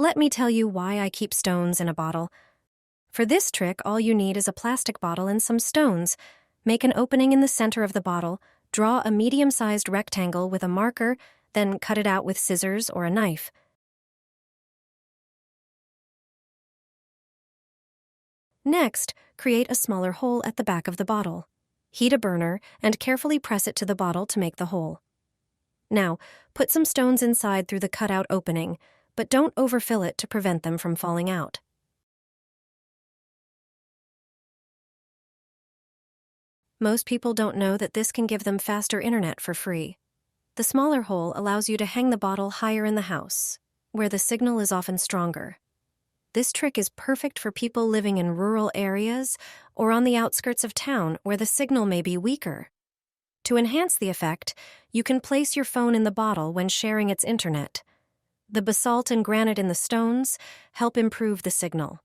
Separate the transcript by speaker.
Speaker 1: Let me tell you why I keep stones in a bottle. For this trick, all you need is a plastic bottle and some stones. Make an opening in the center of the bottle, draw a medium-sized rectangle with a marker, then cut it out with scissors or a knife. Next, create a smaller hole at the back of the bottle. Heat a burner and carefully press it to the bottle to make the hole. Now, put some stones inside through the cutout opening, but don't overfill it to prevent them from falling out. Most people don't know that this can give them faster internet for free. The smaller hole allows you to hang the bottle higher in the house, where the signal is often stronger. This trick is perfect for people living in rural areas or on the outskirts of town where the signal may be weaker. To enhance the effect, you can place your phone in the bottle when sharing its internet. The basalt and granite in the stones help improve the signal.